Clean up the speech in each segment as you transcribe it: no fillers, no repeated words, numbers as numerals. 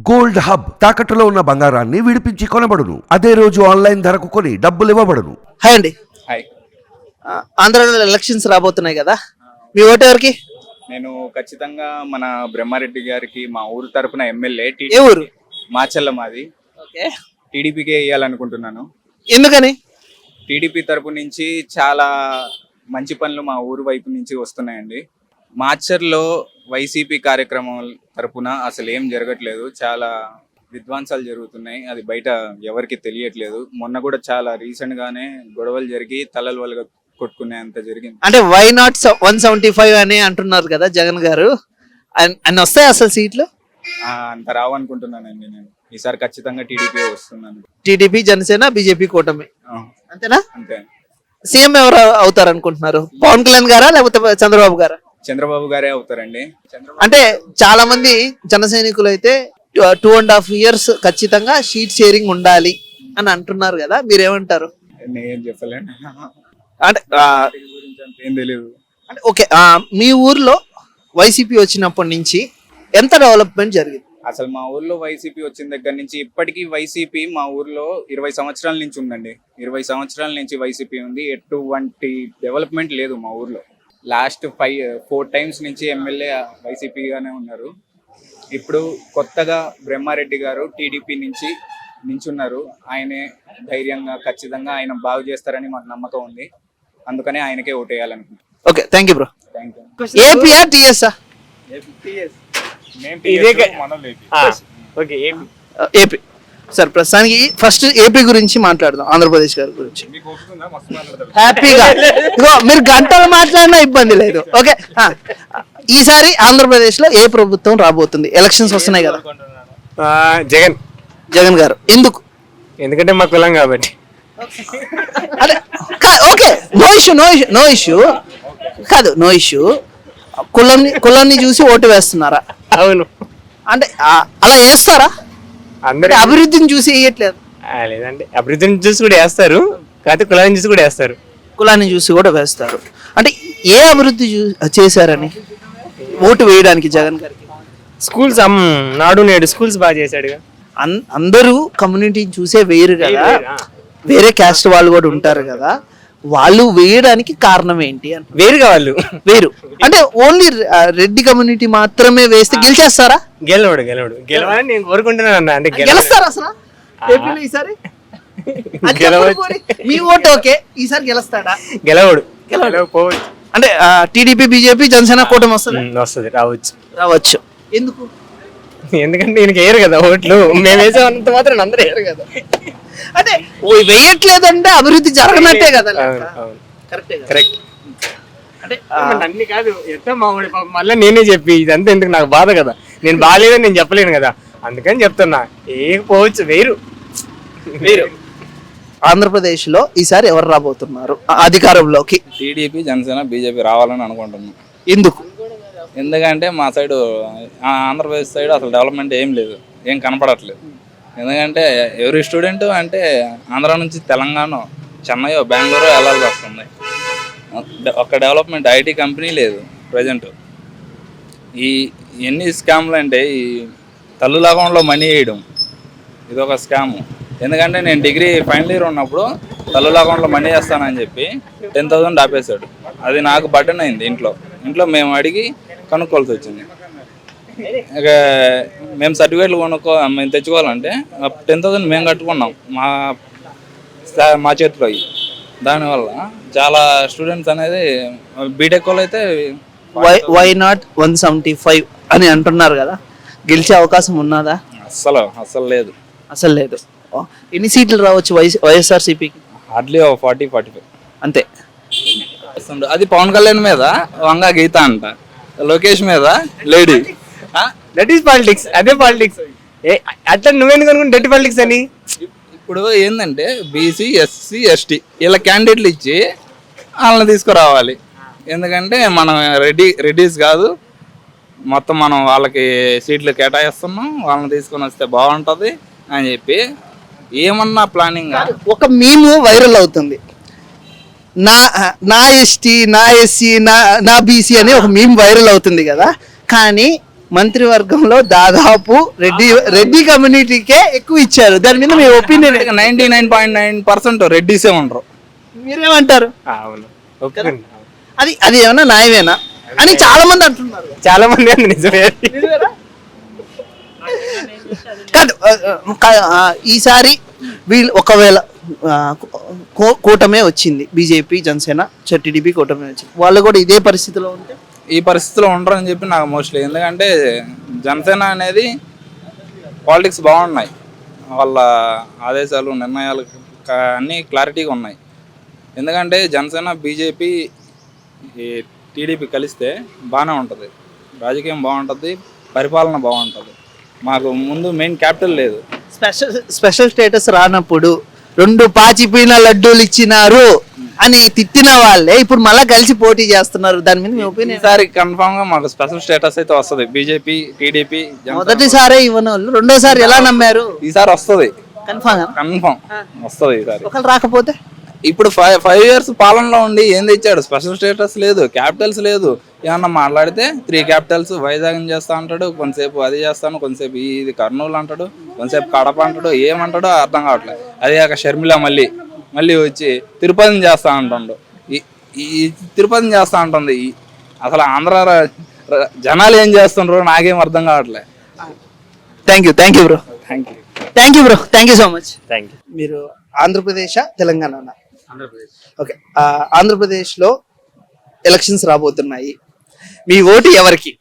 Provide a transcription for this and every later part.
Gold hub తాకట్టులో ఉన్న బంగారాన్ని విడిపించి కొనబడును. అదే రోజు ఆన్లైన్ ధరకు కొని డబ్బులు ఇవ్వబడును. హాయ్ అండి. హాయ్. ఆంధ్రాలో ఎలక్షన్స్ రాబోతున్నాయి కదా, మీ ఓటు ఎవరికి? నేను ఖచ్చితంగా మన బ్రహ్మారెడ్డి గారికి మా ఊరు తరపున ఎమ్మెల్యే ఏ ఊరు? మాచల్ల మాది ఓకే, టీడీపీకే వేయాలనుకుంటున్నాను. ఎందుకని? టీడీపీ తరపు నుంచి చాలా మంచి పనులు మా ఊరు వైపు నుంచి వస్తున్నాయండి. మాచర్లో వైసీపీ కార్యక్రమం తరపున అసలు ఏం జరగట్లేదు, చాలా విధ్వంసాలు జరుగుతున్నాయి. అది బయట ఎవరికి తెలియట్లేదు. మొన్న కూడా చాలా రీసెంట్ గానే గొడవలు జరిగి తలలు వలగ కొట్టుకునే అంత జరిగింది. అంటే వై నాట్ 175 అని అంటున్నారు కదా జగన్ గారు, అన్ని వస్తాయి అసలు సీట్లు? అంత రావనుకుంటున్నానండి. నేను ఈసారి ఖచ్చితంగా టీడీపీ వస్తున్నాను. టీడీపీ, జనసేన, బీజేపీ కూటమి, అంతేనా? అంతే. సీఎం ఎవరు అవుతారు అనుకుంటున్నారు? పవన్ కళ్యాణ్ గారా లేకపోతే చంద్రబాబు గారా? చంద్రబాబు గారే అవుతారండి. అంటే చాలా మంది జన సైనికులు అయితే 2.5 years ఖచ్చితంగా షీట్ షేరింగ్ ఉండాలి అని అంటున్నారు కదా, మీరేమంటారు? నేను చెప్పలేను, అంటే గురించి అంత ఏం తెలియదు. అంటే ఓకే, మీ ఊర్లో వైసీపీ వచ్చినప్పటి నుంచి ఎంత డెవలప్మెంట్ జరిగింది? అసలు మా ఊర్లో వైసీపీ వచ్చిన దగ్గర నుంచి ఇప్పటికీ వైసీపీ మా ఊర్లో 20 సంవత్సరాల నుంచి ఉందండి. 20 సంవత్సరాల నుంచి వైసీపీ ఉంది. ఎటువంటి డెవలప్మెంట్ లేదు మా ఊర్లో. లాస్ట్ 4 times నుంచి ఎమ్మెల్యే వైసీపీగానే ఉన్నారు. ఇప్పుడు కొత్తగా బ్రహ్మారెడ్డి గారు టీడీపీ నుంచి నించున్నారు. ఆయనే ధైర్యంగా ఖచ్చితంగా ఆయన బాగు చేస్తారని మాకు నమ్మకం ఉంది. అందుకనే ఆయనకే ఓటేయాలనుకుంటున్నాను. Okay, thank you bro. Thank you. ఏపీఆ టీఎస్ఆ? ఏపీ. సార్ ప్రస్తుతానికి ఫస్ట్ ఏపీ గురించి మాట్లాడదాం, ఆంధ్రప్రదేశ్ గారి గురించి. హ్యాపీగా ఇగో మీరు గంటలు మాట్లాడినా ఇబ్బంది లేదు. ఓకే, ఈసారి ఆంధ్రప్రదేశ్ లో ఏ ప్రభుత్వం రాబోతుంది? ఎలక్షన్స్ వస్తున్నాయి కదా. జగన్. జగన్ గారు. ఎందుకు? ఎందుకంటే మా కులం కాబట్టి. అదే ఓకే, నో ఇష్యూ కాదు, నో ఇష్యూ. కులాన్ని చూసి ఓటు వేస్తున్నారా? అవును. అంటే అలా వేస్తారా? అందరూ అభివృద్ధిని చూసి వేయట్లేదు. లేదంటే అభివృద్ధిని చూసి కూడా వేస్తారు, కాకపోతే కులాన్ని చూసి కూడా వేస్తారు. కులాన్ని చూసి కూడా వేస్తారు. అంటే ఏ అభివృద్ధి చేశారని ఓటు వేయడానికి జగన్ గారికి? స్కూల్స్ నాడు నేడు స్కూల్స్ బాగా చేశాడుగా. అందరూ కమ్యూనిటీని చూసే వేయరు కదా, వేరే క్యాస్ట్ వాళ్ళు కూడా ఉంటారు కదా, వాళ్ళు వేయడానికి కారణం ఏంటి అని? వేరుగా వాళ్ళు వేరు అంటే ఓన్లీ రెడ్డి కమ్యూనిటీ మాత్రమే వేస్తే గెలిచేస్తారా? గెలవడు గెలవాలని నేను కోరుకుంటున్నాను అన్న. అంటే గెలుస్తారా అసలు ఏపీలో ఈసారి? మీ ఓటు ఓకే, ఈసారి గెలుస్తాడా? గెలవడు గెలవకపోవచ్చు. అంటే టీడీపీ, బీజేపీ, జనసేన కూటమి వస్తుంది, రావచ్చు. ఎందుకు? ఎందుకంటే ఈయనకి వేయరు కదా ఓట్లు. మేము వేసేంత మాత్రం అందరూ వేయరు కదా. అంటే వేయట్లేదంటే అభివృద్ధి జరగనట్టే కదా. కరెక్ట్. అంటే అన్ని కాదు, ఎంత మామూలు మళ్ళీ నేనే చెప్పి ఇదంతా ఎందుకు, నాకు బాధ కదా. నేను బాగాలేదని నేను చెప్పలేను కదా, అందుకని చెప్తున్నా. పోవచ్చు, వేరు. ఆంధ్రప్రదేశ్ లో ఈసారి ఎవరు రాబోతున్నారు అధికారంలోకి? టీడీపీ, జనసేన, బీజేపీ రావాలని అనుకుంటున్నాం. ఎందుకు? ఎందుకంటే మా సైడు ఆంధ్రప్రదేశ్ సైడ్ అసలు డెవలప్మెంట్ ఏం లేదు, ఏం కనపడట్లేదు. ఎందుకంటే ఎవరి స్టూడెంట్ అంటే ఆంధ్ర నుంచి తెలంగాణ, చెన్నై, బెంగళూరు వెళ్ళాల్సి వస్తుంది. ఒక్క డెవలప్మెంట్ ఐటీ కంపెనీ లేదు ప్రజెంట్. ఎన్ని స్కామ్లు అంటే ఈ తల్లుల అకౌంట్లో మనీ వేయడం, ఇది ఒక స్కాము. ఎందుకంటే నేను డిగ్రీ ఫైనల్ ఇయర్ ఉన్నప్పుడు తల్లుల అకౌంట్లో మనీ వేస్తానని చెప్పి 10,000 ఆపేశాడు. అది నాకు బటన్ అయింది. ఇంట్లో మేము అడిగి కనుక్కోవాల్సి వచ్చింది. ఇక మేము సర్టిఫికేట్లు మేము తెచ్చుకోవాలంటే 10,000 మేము కట్టుకున్నాం మా చేతిలో అయ్యి. దానివల్ల చాలా స్టూడెంట్స్ అనేది బీటెక్ వాళ్ళు అయితే వై నాట్ 175 అని అంటున్నారు కదా, గెలిచే అవకాశం ఉన్నదా? అస్సలు లేదు. అసలు లేదు. ఎన్ని సీట్లు రావచ్చు వైఎస్ఆర్సీపీకి? హార్డ్లీ 40-45 అంతే. అది పవన్ కళ్యాణ్ మీద వంగా గీత అంట, లోకేష్ మీద లేడీ. That is politics. అదే పాలిటిక్స్. అట్లా నువ్వెందుకు అనుకుంటే డెట్ పాలిటిక్స్ అని? ఇప్పుడు ఏంటంటే బీసీ, ఎస్సీ, ఎస్టీ ఇలా క్యాండిడేట్లు ఇచ్చి వాళ్ళని తీసుకురావాలి. ఎందుకంటే మనం రెడ్డిస్ కాదు, మొత్తం మనం వాళ్ళకి సీట్లు కేటాయిస్తున్నాం, వాళ్ళని తీసుకొని వస్తే బాగుంటుంది అని చెప్పి ఏమన్నా ప్లానింగ్. ఒక మీము వైరల్ అవుతుంది, నా ఎస్టీ, నా ఎస్సీ, నా బీసీ అని ఒక మీమ్ వైరల్ అవుతుంది కదా. కానీ మంత్రివర్గంలో దాదాపు రెడ్డి కమ్యూనిటీకే ఎక్కువ ఇచ్చారు. దాని మీద మీ ఒపీనియన్ 99.9% రెడ్డిసే ఉండరు. మీరేమంటారు? అవును, ఒప్పుకోండి. అది ఏమన్నా న్యాయమేనా అని చాలా మంది అంటున్నారు. చాలా మంది అంది నిజమే. కాదు ఈసారి వీళ్ళు ఒకవేళ కూటమే వచ్చింది, బీజేపీ జనసేన టీడీపీ కూటమే వచ్చింది, వాళ్ళు కూడా ఇదే పరిస్థితిలో ఉంటే ఈ పరిస్థితిలో ఉండరు అని చెప్పి నాకు మోస్ట్లీ. ఎందుకంటే జనసేన అనేది పాలిటిక్స్ బాగున్నాయి, వాళ్ళ ఆదేశాలు నిర్ణయాలు అన్నీ క్లారిటీగా ఉన్నాయి. ఎందుకంటే జనసేన బీజేపీ టీడీపీ కలిస్తే బాగానే ఉంటుంది, రాజకీయం బాగుంటుంది, పరిపాలన బాగుంటుంది. మాకు ముందు మెయిన్ క్యాపిటల్ లేదు. స్పెషల్ స్టేటస్ రానప్పుడు 2 పాచిపోయిన లడ్డూలు ఇచ్చినారు అని తిట్టిన వాళ్ళే ఇప్పుడు మళ్ళా కలిసి పోటీ చేస్తున్నారు. దాని మీద మీ ఒపీనియన్? ఈసారి కన్ఫామ్ గా మాకు స్పెషల్ స్టేటస్ అయితే వస్తుంది. బీజేపీ టీడీపీ మొదటిసారే ఇవ్వని వాళ్ళు రెండోసారి ఎలా నమ్మారు? ఈసారి వస్తుంది, కన్ఫామ్ వస్తుంది ఈసారి. ఒకళ్ళు రాకపోతే ఇప్పుడు 5 years పాలనలో ఉండి ఏం తెచ్చాడు? స్పెషల్ స్టేటస్ లేదు, క్యాపిటల్స్ లేదు. ఏమన్నా మాట్లాడితే 3 capitals వైజాగ్ చేస్తా అంటాడు, కొంతసేపు అది చేస్తాను, కొంతసేపు ఇది కర్నూలు అంటాడు, కొంతసేపు కడప అంటాడు, ఏమంటాడో అర్థం కావట్లేదు. అదే కాక షర్మిల మళ్ళీ వచ్చి తిరుపతిని చేస్తా అంటుండు. ఈ తిరుపతిని చేస్తా అంటుంది. అసలు ఆంధ్ర జనాలు ఏం చేస్తుండ్రో నాకేం అర్థం కావట్లేదు. Thank you bro. Thank you bro. Thank you so much. Thank you. మీరు ఆంధ్రప్రదేశ్ తెలంగాణ? ఓకే. ఆంధ్రప్రదేశ్లో ఎలక్షన్స్ రాబోతున్నాయి, మీ ఓటు ఎవరికి?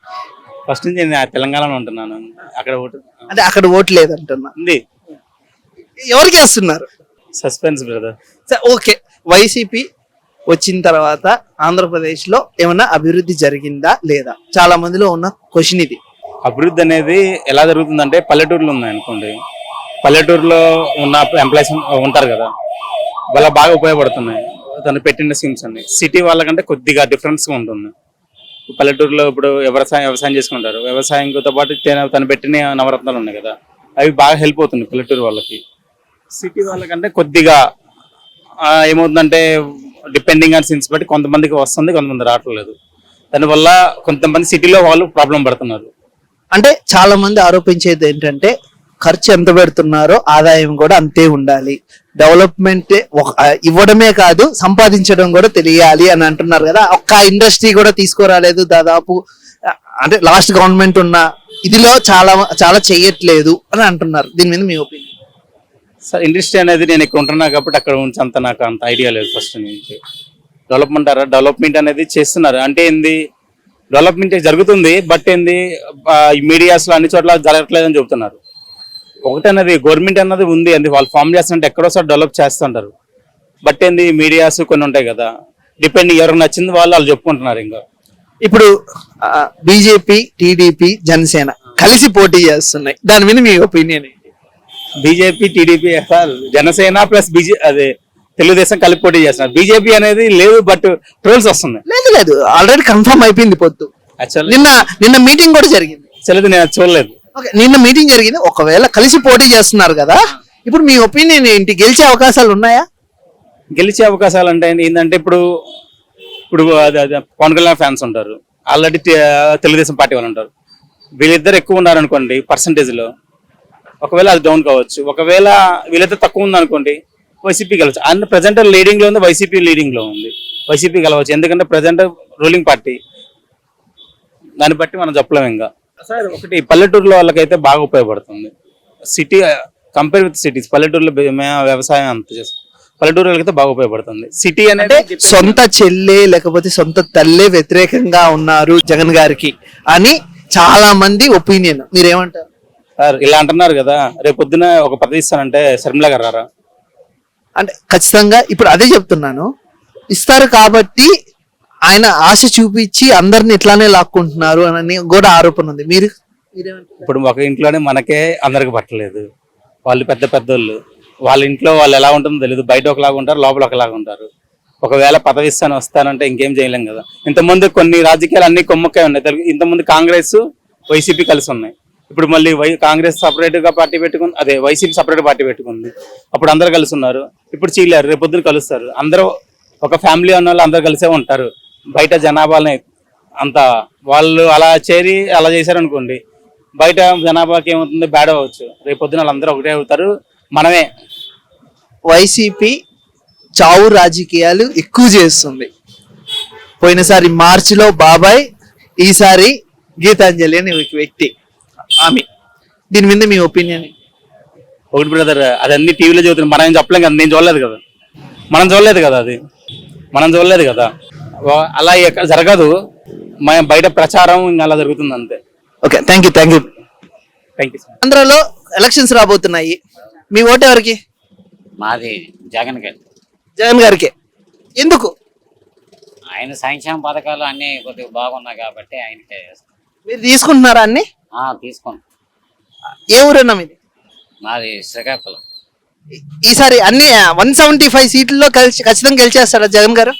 ఫస్ట్ నుంచి నేను తెలంగాణలో ఉంటున్నాను, అక్కడ ఓటు అంటే అక్కడ ఓటు లేదంటున్నా, ఉంది. ఎవరికి వేస్తున్నారు? Suspense brother. ఓకే, వైసీపీ వచ్చిన తర్వాత ఆంధ్రప్రదేశ్లో ఏమైనా అభివృద్ధి జరిగిందా లేదా? చాలా మందిలో ఉన్న క్వశ్చన్ ఇది. అభివృద్ధి అనేది ఎలా జరుగుతుందంటే పల్లెటూరులో ఉన్నాయి అనుకోండి, పల్లెటూరులో ఉన్న ఎంప్లాయీస్ ఉంటారు కదా, వాళ్ళ బాగా ఉపయోగపడుతున్నాయి తను పెట్టిన స్కీమ్స్ అన్ని. సిటీ వాళ్ళకంటే కొద్దిగా డిఫరెన్స్గా ఉంటుంది. పల్లెటూరులో ఇప్పుడు వ్యవసాయం చేసుకుంటారు, వ్యవసాయంతో పాటు తను పెట్టిన నవరత్నాలు ఉన్నాయి కదా, అవి బాగా హెల్ప్ అవుతుంది పల్లెటూరు వాళ్ళకి. సిటీ వాళ్ళకంటే కొద్దిగా ఏమవుతుందంటే డిపెండింగ్ ఆన్ సీన్స్ బట్టి కొంతమందికి వస్తుంది, కొంతమంది రావట్లేదు. దానివల్ల కొంతమంది సిటీలో వాళ్ళు ప్రాబ్లం పడుతున్నారు. అంటే చాలా మంది ఆరోపించేది ఏంటంటే ఖర్చు ఎంత పెడుతున్నారో ఆదాయం కూడా అంతే ఉండాలి, డెవలప్మెంట్ ఇవ్వడమే కాదు సంపాదించడం కూడా తెలియాలి అని అంటున్నారు కదా. ఒక్క ఇండస్ట్రీ కూడా తీసుకురాలేదు దాదాపు, అంటే లాస్ట్ గవర్నమెంట్ ఉన్న ఇదిలో చాలా చెయ్యట్లేదు అని అంటున్నారు. దీని మీద మీ ఒపీనియన్? సార్ ఇండస్ట్రీ అనేది నేను ఇక్కడ ఉంటున్నా కాబట్టి అక్కడ ఉంచి నాకు అంత ఐడియా లేదు. ఫస్ట్ నుంచి డెవలప్మెంట్ అనేది చేస్తున్నారు అంటే ఏంది, డెవలప్మెంట్ జరుగుతుంది, బట్ ఏంది మీడియాస్ లో అన్ని చోట్ల జరగట్లేదని చెబుతున్నారు. ఒకటన్నది గవర్నమెంట్ అన్నది ఉంది, అది వాళ్ళు ఫామ్ చేస్తుంటే ఎక్కడోసారి డెవలప్ చేస్తుంటారు. బట్ ఏంది మీడియాస్ కొన్ని ఉంటాయి కదా, డిపెండింగ్ ఎవరికి నచ్చింది వాళ్ళు చెప్పుకుంటున్నారు. ఇంకా ఇప్పుడు బీజేపీ టీడీపీ జనసేన కలిసి పోటీ చేస్తున్నాయి, దాని మీద మీ ఒపీనియన్ ఏంటి? బీజేపీ టీడీపీ జనసేన ప్లస్ అదే తెలుగుదేశం కలిపి పోటీ చేస్తున్నారు. బీజేపీ అనేది లేదు, బట్ ట్రోల్స్ వస్తున్నాయి. లేదు ఆల్రెడీ కన్ఫర్మ్ అయిపోయింది పొత్తు. యాక్చువల్లీ నిన్న మీటింగ్ కూడా జరిగింది. చలేదు, నేను చూడలేదు. ఓకే, నిన్న మీటింగ్ జరిగింది. ఒకవేళ కలిసి పోటీ చేస్తున్నారు కదా, ఇప్పుడు మీ ఒపీనియన్ ఏంటి? గెలిచే అవకాశాలు ఉన్నాయా? గెలిచే అవకాశాలు అంటే ఏంటంటే ఇప్పుడు పవన్ కళ్యాణ్ ఫ్యాన్స్ ఉంటారు, ఆల్రెడీ తెలుగుదేశం పార్టీ వాళ్ళు ఉంటారు. వీళ్ళిద్దరు ఎక్కువ ఉన్నారు అనుకోండి పర్సంటేజ్ లో, ఒకవేళ అది డౌన్ కావచ్చు. ఒకవేళ వీళ్ళిద్దరు తక్కువ ఉంది అనుకోండి వైసీపీ గెలవచ్చు. అండ్ ప్రజెంట్ లీడింగ్ లో ఉంది, వైసీపీ లీడింగ్ లో ఉంది, వైసీపీ గెలవచ్చు. ఎందుకంటే ప్రజెంట్ రూలింగ్ పార్టీ, దాన్ని బట్టి మనం చెప్పలేము. ఇంకా సార్ ఒకటి పల్లెటూరులో వాళ్ళకైతే బాగా ఉపయోగపడుతుంది. సిటీ కంపేర్ విత్ సిటీస్, పల్లెటూరులో వ్యవసాయం అంత చేస్తాం, పల్లెటూరు వాళ్ళకైతే బాగా ఉపయోగపడుతుంది. సిటీ అనేది సొంత చెల్లె లేకపోతే సొంత తల్లే వ్యతిరేకంగా ఉన్నారు జగన్ గారికి అని చాలా మంది ఒపీనియన్. మీరేమంటారు సార్? ఇలా అంటున్నారు కదా, రేపు పొద్దున ఒక పదవి ఇస్తానంటే శర్మిల గారు రారా? అంటే ఖచ్చితంగా ఇప్పుడు అదే చెప్తున్నాను, ఇస్తారు కాబట్టి ఆయన ఆశ చూపించి అందరిని ఇట్లానే లాక్కుంటున్నారు అని కూడా ఆరోపణ ఉంది. ఇప్పుడు ఒక ఇంట్లోనే మనకే అందరికి పట్టలేదు, వాళ్ళు పెద్ద పెద్దోళ్ళు, వాళ్ళ ఇంట్లో వాళ్ళు ఎలా ఉంటుందో తెలియదు, బయట ఒకలాగా ఉంటారు, లోపల ఒకలాగా ఉంటారు. ఒకవేళ పదవి వస్తానంటే ఇంకేం చేయలేం కదా. ఇంతకుముందు కొన్ని రాజకీయాలు అన్ని కొమ్మక్కే ఉన్నాయి. ఇంతకుముందు కాంగ్రెస్ వైసీపీ కలిసి ఉన్నాయి, ఇప్పుడు మళ్ళీ కాంగ్రెస్ సపరేట్ గా పార్టీ పెట్టుకుంది, అదే వైసీపీ సపరేట్ పార్టీ పెట్టుకుంది. అప్పుడు అందరు కలిసి ఉన్నారు, ఇప్పుడు చీలారు, రేపు పొద్దున కలుస్తారు. అందరూ ఒక ఫ్యామిలీ ఉన్న వాళ్ళు అందరు కలిసే ఉంటారు. బయట జనాభాలని అంత వాళ్ళు అలా చేరి అలా చేశారనుకోండి, బయట జనాభాకి ఏమవుతుంది, బ్యాడ్ అవ్వచ్చు. రేపు పొద్దున వాళ్ళందరూ ఒకటే అవుతారు, మనమే. వైసీపీ చావు రాజకీయాలు ఎక్కువ చేస్తుంది. పోయినసారి మార్చిలో బాబాయ్, ఈసారి గీతాంజలి అనే ఒక వ్యక్తి ఆమె. దీని మీద మీ ఒపీనియన్? ఒకటి బ్రదర్, అది అన్ని టీవీలో చదువుతున్నాం, మనం ఏం చెప్పలేం కదా. నేను చూడలేదు కదా, మనం చూడలేదు కదా, అది మనం చూడలేదు కదా. అలా ఎక్కడ జరగదు, మనం బయట ప్రచారం ఇంకా అలా జరుగుతుంది అంతే. Okay, thank you. Thank you. ఆంధ్రలో ఎలక్షన్స్ రాబోతున్నాయి. మీ ఓటు ఎవరికి? మాది జగన్ గారి. జగన్ గారికి. ఎందుకు? ఆయన సంక్షేమ పథకాలు అన్ని కొద్దిగా బాగున్నాయి కాబట్టి ఆయనకే వేస్తాం. మీరు తీసుకుంటున్నారా అన్ని? తీసుకోండి. ఏ ఊరన్నా మీది? మాది శ్రీకాకుళం. ఈసారి అన్ని 175 సీట్లలో ఖచ్చితంగా గెలిచేస్తారా జగన్ గారు?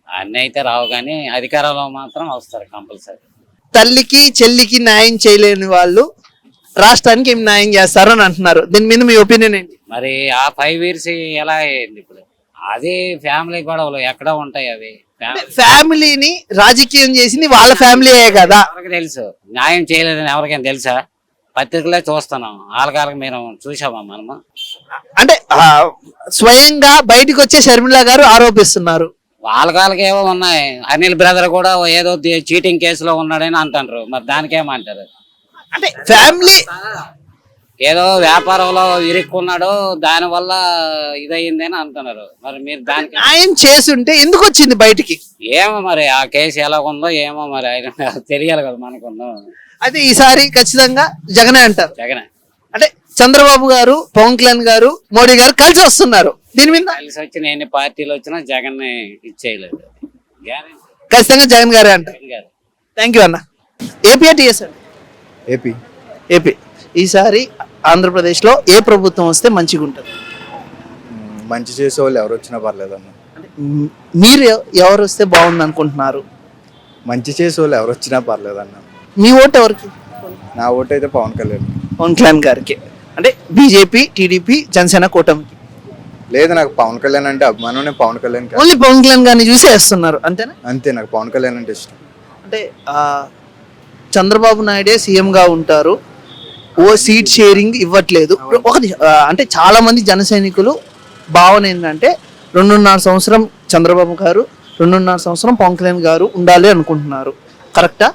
అన్ని అయితే రావు కానీ అధికారంలో మాత్రం వస్తారు కంపల్సరీ. తల్లికి చెల్లికి న్యాయం చేయలేని వాళ్ళు రాష్ట్రానికి ఏం న్యాయం చేస్తారు అని అంటున్నారు. దీని మీద మీ ఒపీనియన్ ఏంటి? మరి ఆ 5 years ఎలా అయింది ఇప్పుడు? అది ఫ్యామిలీ గొడవలు ఎక్కడ ఉంటాయి అవి. ఫ్యామిలీని రాజకీయం చేసింది వాళ్ళ ఫ్యామిలీయే కదా. ఎవరికి తెలుసు న్యాయం చేయలేదని? ఎవరికైనా తెలుసా? పత్రికలే చూస్తున్నాం, వాళ్ళకి మేము చూసామా మనము? అంటే స్వయంగా బయటకు వచ్చే షర్మిల గారు ఆరోపిస్తున్నారు. వాళ్ళకి ఏవో ఉన్నాయి. అనిల్ బ్రదర్ కూడా ఏదో చీటింగ్ కేసులో ఉన్నాడని అంటారు. మరి దానికేమంటారు? అంటే ఫ్యామిలీ ఏదో వ్యాపారంలో ఇరుక్కున్నాడు, దాని వల్ల ఇదయింది అని అంటున్నారు. మరి మీరు దానికి న్యాయం చేస్తుంటే ఎందుకు వచ్చింది బయటికి? ఏమో మరి ఆ కేసు ఎలా ఉందో ఏమో మరి ఆయన తెలియాలి కదా మనకుందో. అయితే ఈసారి ఖచ్చితంగా జగనే అంటారు. జగనే. అంటే చంద్రబాబు గారు, పవన్ కళ్యాణ్ గారు, మోడీ గారు కలిసి వస్తున్నారు. దీని మీద కలిసి వచ్చిన ఎన్ని పార్టీలు వచ్చినా జగన్ ఇచ్చేయలేదు. ఖచ్చితంగా జగన్ గారే అంటారు. థ్యాంక్ యూ అన్న. ఏపీ టీఎస్ అండి. ఏపీ. ఏపీ. ఈసారి ఆంధ్రప్రదేశ్లో ఏ ప్రభుత్వం వస్తే మంచిగా ఉంటుంది? మంచి చేసే వాళ్ళు ఎవరు వచ్చినా పర్లేదన్న. అంటే మీరు ఎవరు వస్తే బాగుంది అనుకుంటున్నారు? మంచి చేసే వాళ్ళు ఎవరు వచ్చినా పర్లేదన్న. మీ ఓటు ఎవరికి? నా ఓటు అయితే పవన్ కళ్యాణ్. పవన్ కళ్యాణ్ గారికి. అంటే బీజేపీ, టీడీపీ, జనసేన కూటమికి? లేదు, నాకు పవన్ కళ్యాణ్ అంటే అభిమానం. నేను పవన్ కళ్యాణ్ ఓన్లీ పవన్ కళ్యాణ్ గారిని చూసి వేస్తున్నారు అంతేనా? అంతే, నాకు పవన్ కళ్యాణ్ అంటే ఇష్టం. అంటే చంద్రబాబు నాయుడే సీఎంగా ఉంటారు, ఓ సీట్ షేరింగ్ ఇవ్వట్లేదు. ఒకటి అంటే చాలా మంది జన సైనికులు భావన ఏంటంటే 2.5 సంవత్సరం చంద్రబాబు గారు, 2.5 సంవత్సరం పవన్ కళ్యాణ్ గారు ఉండాలి అనుకుంటున్నారు. కరెక్టా?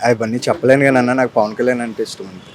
అవన్నీ చెప్పలేను కానీ అన్న, నాకు పవన్ కళ్యాణ్ అంటే ఇష్టం అంతే.